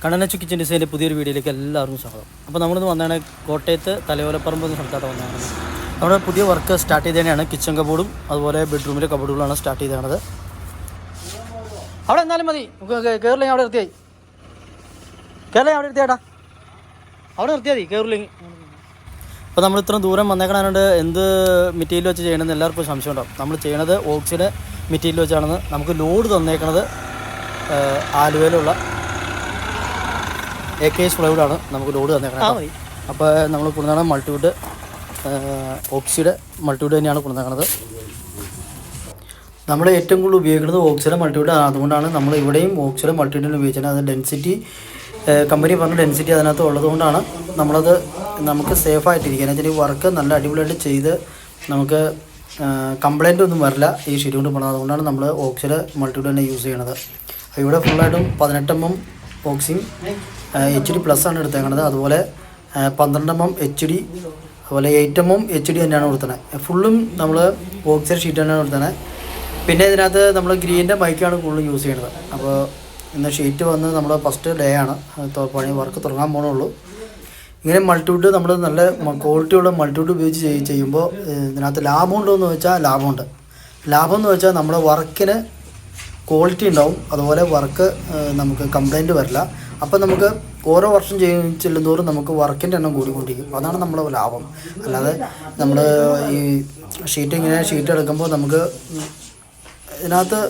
കണ്ണനച്ചു kitchen ഡിസൈൻ്റെ പുതിയൊരു വീഡിയോയിലേക്ക് എല്ലാവർക്കും സ്വാഗതം. അപ്പോൾ നമ്മളിന്ന് വന്നതാണ് കോട്ടയത്ത് തലയോലപ്പറമ്പ് എന്ന സ്ഥലത്തോട്ട് വന്നതാണ്. നമ്മുടെ പുതിയ വർക്ക് സ്റ്റാർട്ട് ചെയ്ത് തന്നെയാണ്. കിച്ചൺ കബോർഡും അതുപോലെ ബെഡ്റൂമിലെ കബോർഡുകളാണ് സ്റ്റാർട്ട് ചെയ്തത്. അവിടെ എന്നാലും മതി, കയറില്ലെങ്കിൽ അവിടെ നിർത്തിയായി. കയറില്ലെങ്കിൽ അവിടെ നിർത്തിയാട്ടാ, അവിടെ നിർത്തിയാൽ മതി, കയറില്ലെങ്കിൽ. അപ്പോൾ നമ്മൾ ഇത്ര ദൂരം വന്നേക്കണതുകൊണ്ട് എന്ത് മെറ്റീരിയൽ വെച്ച് ചെയ്യണമെന്ന് എല്ലാവർക്കും സംശയം ഉണ്ടാവും. നമ്മൾ ചെയ്യണത് ഓക്സിയുടെ മെറ്റീരിയൽ വെച്ചാണെന്ന്. നമുക്ക് ലോഡ് തന്നേക്കണത് ആലുവയിലുള്ള AKS പ്ലൈവുഡാണ് നമുക്ക് ലോഡ് തന്നേക്കണത്. അപ്പോൾ നമ്മൾ കൊണ്ടുവന്ന മൾട്ടിവുഡ് ഓക്സിയുടെ മൾട്ടിവുഡ് തന്നെയാണ് കൊണ്ടുവന്നത്. നമ്മൾ ഏറ്റവും കൂടുതൽ ഉപയോഗിക്കുന്നത് ഓക്സിയുടെ മൾട്ടിവുഡ്. അതുകൊണ്ടാണ് നമ്മൾ ഇവിടെയും ഓക്സിയുടെ മൾട്ടിവുഡിന് ഉപയോഗിച്ചത്. അത് ഡെൻസിറ്റി കമ്പനി പറഞ്ഞ ഡെൻസിറ്റി അതിനകത്ത് ഉള്ളതുകൊണ്ടാണ് നമ്മളത് നമുക്ക് സേഫായിട്ടിരിക്കുക. എന്ന് വെച്ചാൽ വർക്ക് നല്ല അടിപൊളിയായിട്ട് ചെയ്ത് നമുക്ക് കംപ്ലൈൻ്റ് ഒന്നും വരില്ല ഈ ഷീറ്റ് കൊണ്ട് പോകണം. അതുകൊണ്ടാണ് നമ്മൾ ഓക്സിയുടെ മൾട്ടിവുഡ് തന്നെ യൂസ് ചെയ്യണത്. ഇവിടെ ഫുള്ളായിട്ടും 18 mm ഓക്സിയും HD+ ആണ് എടുത്തേക്കണത്. അതുപോലെ 12 mm HD, അതുപോലെ 8 mm HD തന്നെയാണ് കൊടുത്തത്. ഫുള്ളും നമ്മൾ ഓക്സിയുടെ ഷീറ്റ് തന്നെയാണ് കൊടുത്തത്. പിന്നെ ഇതിനകത്ത് നമ്മൾ ഗ്രീൻ്റെ ബൈക്കാണ് കൂടുതലും യൂസ് ചെയ്യുന്നത്. അപ്പോൾ ഇന്ന് ഷീറ്റ് വന്ന് നമ്മുടെ ഫസ്റ്റ് ഡേ ആണ്, പണി വർക്ക് തുടങ്ങാൻ പോകണുള്ളൂ. ഇങ്ങനെ മൾട്ടിവുഡ് നമ്മൾ നല്ല ക്വാളിറ്റിയുള്ള മൾട്ടിവുഡ് ഉപയോഗിച്ച് ചെയ്യുമ്പോൾ ഇതിനകത്ത് ലാഭമുണ്ടോ എന്ന് വെച്ചാൽ ലാഭമുണ്ട്. ലാഭം എന്ന് വെച്ചാൽ നമ്മുടെ വർക്കിന് ക്വാളിറ്റി ഉണ്ടാവും, അതുപോലെ വർക്ക് നമുക്ക് കംപ്ലൈൻറ്റ് വരില്ല. അപ്പോൾ നമുക്ക് ഓരോ വർഷം ചെല്ലുന്തോറും നമുക്ക് വർക്കിൻ്റെ എണ്ണം കൂടിക്കൊണ്ടിരിക്കും. അതാണ് നമ്മുടെ ലാഭം. അല്ലാതെ നമ്മൾ ഈ ഷീറ്റ് എടുക്കുമ്പോൾ നമുക്ക് ഇതിനകത്ത്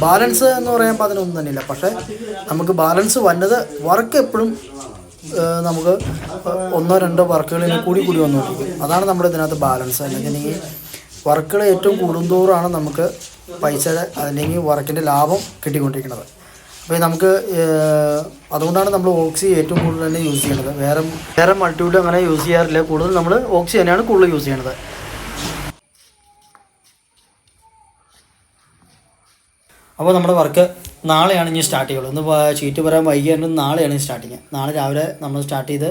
ബാലൻസ് എന്ന് പറയുമ്പോൾ അതിനൊന്നും തന്നെയില്ല. പക്ഷേ നമുക്ക് ബാലൻസ് വന്നത് വർക്ക് എപ്പോഴും നമുക്ക് 1-2 വർക്കുകളിൽ കൂടി വന്നുകൊണ്ടിരിക്കും. അതാണ് നമ്മുടെ ഇതിനകത്ത് ബാലൻസ്. അല്ലെങ്കിൽ വർക്കുകൾ ഏറ്റവും കൂടുന്തോറാണ് നമുക്ക് പൈസയുടെ അല്ലെങ്കിൽ വർക്കിൻ്റെ ലാഭം കിട്ടിക്കൊണ്ടിരിക്കുന്നത്. അപ്പോൾ നമുക്ക് അതുകൊണ്ടാണ് നമ്മൾ ഓക്സി ഏറ്റവും കൂടുതൽ തന്നെ യൂസ് ചെയ്യണത്. വേറെ മൾട്ടിവുഡ് അങ്ങനെ യൂസ് ചെയ്യാറില്ല. കൂടുതൽ നമ്മൾ ഓക്സി തന്നെയാണ് കൂടുതൽ യൂസ് ചെയ്യണത്. അപ്പോൾ നമ്മുടെ വർക്ക് നാളെയാണ് ഇനി സ്റ്റാർട്ട് ചെയ്യുള്ളൂ. ഇന്ന് ഷീറ്റ് വരാൻ വൈകിയാലും നാളെയാണ് സ്റ്റാർട്ടിങ്. നാളെ രാവിലെ നമ്മൾ സ്റ്റാർട്ട് ചെയ്ത്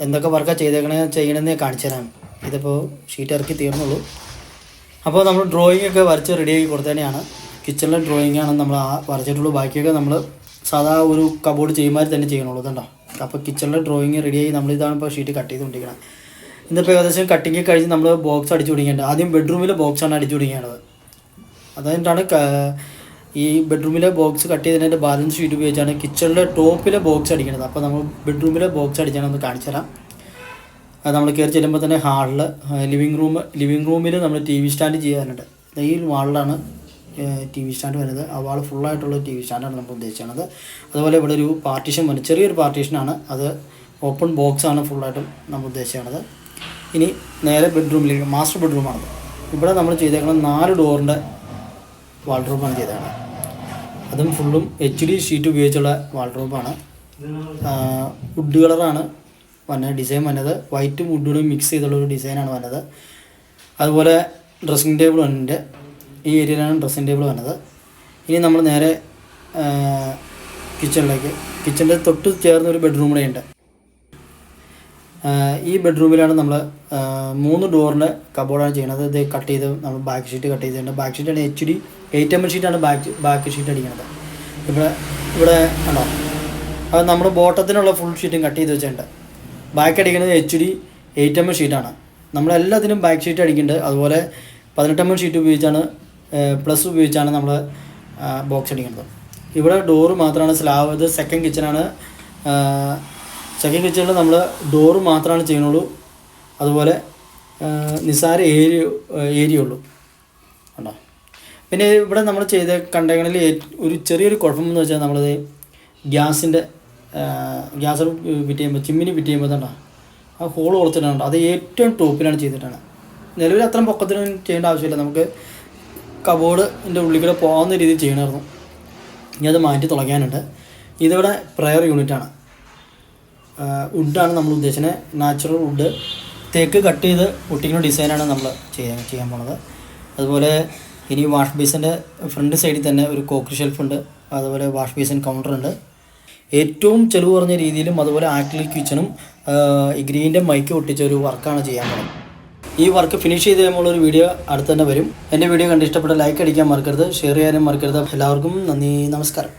എന്തൊക്കെ വർക്കാണ് ചെയ്യണമെന്ന് കാണിച്ചു തരാം. ഇതിപ്പോൾ ഷീറ്റ് ഇറക്കി തീർന്നുള്ളൂ. അപ്പോൾ നമ്മൾ ഡ്രോയിങ് ഒക്കെ വരച്ച് റെഡിയാക്കി കൊടുത്തതന്നെയാണ്. കിച്ചണിലെ ഡ്രോയിങ്ങാണ് നമ്മൾ വരച്ചിട്ടുള്ളൂ. ബാക്കിയൊക്കെ നമ്മൾ സാധാ ഒരു കബോർഡ് ചെയ്യുമ്പോൾ തന്നെ ചെയ്യണുള്ളൂ. ഇതുണ്ടോ. അപ്പോൾ കിച്ചണിലെ ഡ്രോയിങ് റെഡിയായി നമ്മളിതാണ് ഇപ്പോൾ ഷീറ്റ് കട്ട് ചെയ്തുകൊണ്ടിരിക്കുന്നത്. ഇന്നിപ്പോൾ ഏകദേശം കട്ടിങ് കഴിഞ്ഞ് നമ്മൾ ബോക്സ് അടിച്ചു പിടിക്കേണ്ടത്. ആദ്യം ബെഡ്റൂമിലെ ബോക്സാണ് അടിച്ചു പിടിക്കേണ്ടത്. അതുകൊണ്ടാണ് ഈ ബെഡ്റൂമിലെ ബോക്സ് കട്ട് ചെയ്തതിൻ്റെ ബാലൻസ് ഷീറ്റ് ഉപയോഗിച്ചാണ് കിച്ചണിലെ ടോപ്പിലെ ബോക്സ് അടിക്കുന്നത്. അപ്പോൾ നമ്മൾ ബെഡ്റൂമിലെ ബോക്സ് അടിച്ചാണെന്ന് കാണിച്ചു തരാം. അത് നമ്മൾ കയറി ചെല്ലുമ്പോൾ തന്നെ ഹാളിൽ ലിവിങ് റൂമിൽ നമ്മൾ TV സ്റ്റാൻഡ് ചെയ്യാനുണ്ട്. ഈ വാളിലാണ് TV സ്റ്റാൻഡ് വരുന്നത്. ആ വാൾ ഫുള്ളായിട്ടുള്ള TV സ്റ്റാൻഡാണ് നമ്മൾ ഉദ്ദേശിക്കുന്നത്. അതുപോലെ ഇവിടെ ഒരു പാർട്ടീഷൻ വരും, ചെറിയൊരു പാർട്ടീഷനാണ്. അത് ഓപ്പൺ ബോക്സാണ് ഫുള്ളായിട്ടും നമ്മൾ ഉദ്ദേശിക്കുന്നത്. ഇനി നേരെ ബെഡ്റൂമിലേക്ക്, മാസ്റ്റർ ബെഡ്റൂമാണത്. ഇവിടെ നമ്മൾ ചെയ്തേക്കണം 4 ഡോറിൻ്റെ വാൾഡ്രോബാണ് ചെയ്തതാണ്. അതും ഫുള്ളും HD ഷീറ്റ് ഉപയോഗിച്ചുള്ള വാൾഡ്രോബാണ്. വുഡ് കളറാണ് ഡിസൈൻ വന്നത്. വൈറ്റും വുഡും മിക്സ് ചെയ്തുള്ളൊരു ഡിസൈനാണ് വന്നത്. അതുപോലെ ഡ്രസ്സിങ് ടേബിൾ ഉണ്ട്. ഈ ഏരിയയിലാണ് ഡ്രസ്സിങ് ടേബിൾ വന്നത്. ഇനി നമ്മൾ നേരെ കിച്ചണിൻ്റെ തൊട്ട് ചേർന്നൊരു ബെഡ്റൂം കൂടെ ഉണ്ട്. ഈ ബെഡ്റൂമിലാണ് നമ്മൾ 3 ഡോറിൻ്റെ കബോർഡാണ് ചെയ്യുന്നത്. ഇത് കട്ട് ചെയ്ത് നമ്മൾ ബാക്ക് ഷീറ്റ് കട്ട് ചെയ്തിട്ടുണ്ട്. ബാക്ക് ഷീറ്റാണ് HD 8 mm ഷീറ്റാണ് ബാക്ക് ഷീറ്റ് അടിക്കുന്നത്. ഇവിടെ ഉണ്ടോ, അത് നമ്മൾ ബോട്ടത്തിനുള്ള ഫുൾ ഷീറ്റും കട്ട് ചെയ്ത് വെച്ചിട്ടുണ്ട്. ബാക്ക് അടിക്കുന്നത് HD 8 mm ഷീറ്റാണ്. നമ്മളെല്ലാത്തിനും ബാക്ക് ഷീറ്റ് അടിക്കുന്നുണ്ട്. അതുപോലെ 18 mm ഷീറ്റ് ഉപയോഗിച്ചാണ് പ്ലസ് ഉപയോഗിച്ചാണ് നമ്മൾ ബോക്സ് അടിക്കുന്നത്. ഇവിടെ ഡോറ് മാത്രമാണ് സ്ലാബ്. ഇത് സെക്കൻഡ് കിച്ചണാണ്. സെക്കൻഡ് കിച്ചണിൽ നമ്മൾ ഡോറ് മാത്രമാണ് ചെയ്യുന്നുള്ളൂ. അതുപോലെ നിസ്സാര ഏരിയ ഉള്ളൂ ഉണ്ടോ. പിന്നെ ഇവിടെ നമ്മൾ ചെയ്ത കണ്ടെയ്നറിൽ ഒരു ചെറിയൊരു കുഴപ്പമെന്ന് വെച്ചാൽ നമ്മളത് ഗ്യാസ് ഫിറ്റ് ചെയ്യുമ്പോൾ, ചിമ്മിനി ഫിറ്റ് ചെയ്യുമ്പോൾ തന്നെ ആ ഹോൾ കൊടുത്തിട്ടുണ്ട്. അത് ഏറ്റവും ടോപ്പിലാണ് ചെയ്തിട്ടാണ്. നിലവിൽ അത്രയും പൊക്കത്തിനും ചെയ്യേണ്ട ആവശ്യമില്ല. നമുക്ക് കബോർഡിൻ്റെ ഉള്ളിൽ കൂടെ പോകുന്ന രീതിയിൽ ചെയ്യണമായിരുന്നു. ഇനി അത് മാറ്റി തുളയ്ക്കാനുണ്ട്. ഇതിവിടെ പ്രയർ യൂണിറ്റാണ്. വുഡാണ് നമ്മൾ ഉദ്ദേശിക്കുന്നത്. നാച്ചുറൽ വുഡ് തേക്ക് കട്ട് ചെയ്ത് ഒട്ടിക്കുന്ന ഡിസൈനാണ് നമ്മൾ ചെയ്യാൻ പോണത്. അതുപോലെ ഇനി വാഷ് ബേസിൻ്റെ ഫ്രണ്ട് സൈഡിൽ തന്നെ ഒരു കോക്കറി ഷെൽഫുണ്ട്. അതുപോലെ വാഷ് ബേസിൻ കൗണ്ടറുണ്ട്. ഏറ്റവും ചിലവ് കുറഞ്ഞ രീതിയിലും അതുപോലെ ആക്രിലിക് കിച്ചണും ഈ ഗ്രീൻ്റെ മൈക്ക് ഒട്ടിച്ച ഒരു വർക്കാണ് ചെയ്യാൻ പോകുന്നത്. ഈ വർക്ക് ഫിനിഷ് ചെയ്ത് കഴിയുമ്പോഴൊരു വീഡിയോ അടുത്ത് തന്നെ വരും. എൻ്റെ വീഡിയോ കണ്ട് ഇഷ്ടപ്പെട്ട ലൈക്ക് അടിക്കാൻ മറക്കരുത്, ഷെയർ ചെയ്യാനും മറക്കരുത്. എല്ലാവർക്കും നന്ദി, നമസ്കാരം.